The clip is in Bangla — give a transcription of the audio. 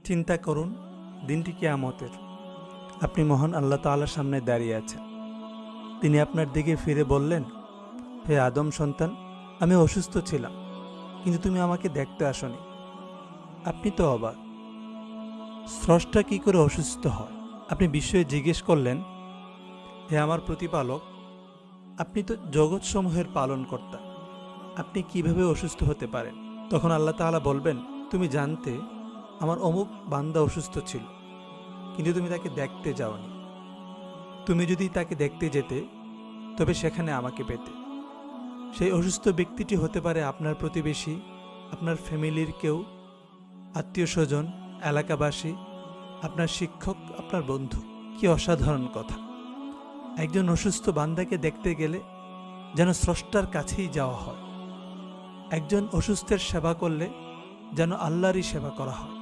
চিন্তা করুন, দিনটি কিয়ামতের। আপনি মহান আল্লাহ তাআলার সামনে দাঁড়িয়ে আছেন। তিনি আপনার দিকে ফিরে বললেন, হে আদম সন্তান, আমি অসুস্থ ছিলাম, কিন্তু তুমি আমাকে দেখতে আসনি। আপনি তো অবাক, স্রষ্টা কি করে অসুস্থ হয়? আপনি বিস্ময়ে জিজ্ঞেস করলেন, হে আমার প্রতিপালক, আপনি তো জগৎসমূহের পালনকর্তা, আপনি কিভাবে অসুস্থ হতে পারেন? তখন আল্লাহ তাআলা বলবেন, তুমি জানতে আমার অমুক বান্দা অসুস্থ ছিল, কিন্তু তুমি তাকে দেখতে যাওনি। তুমি যদি তাকে দেখতে যেতে, তবে সেখানে আমাকে পেতে। সেই অসুস্থ ব্যক্তিটি হতে পারে আপনার প্রতিবেশী, আপনার ফ্যামিলির কেউ, আত্মীয় স্বজন, এলাকাবাসী, আপনার শিক্ষক, আপনার বন্ধু। কি অসাধারণ কথা! একজন অসুস্থ বান্দাকে দেখতে গেলে যেন স্রষ্টার কাছেই যাওয়া হয়। একজন অসুস্থের সেবা করলে যেন আল্লাহরই সেবা করা হয়।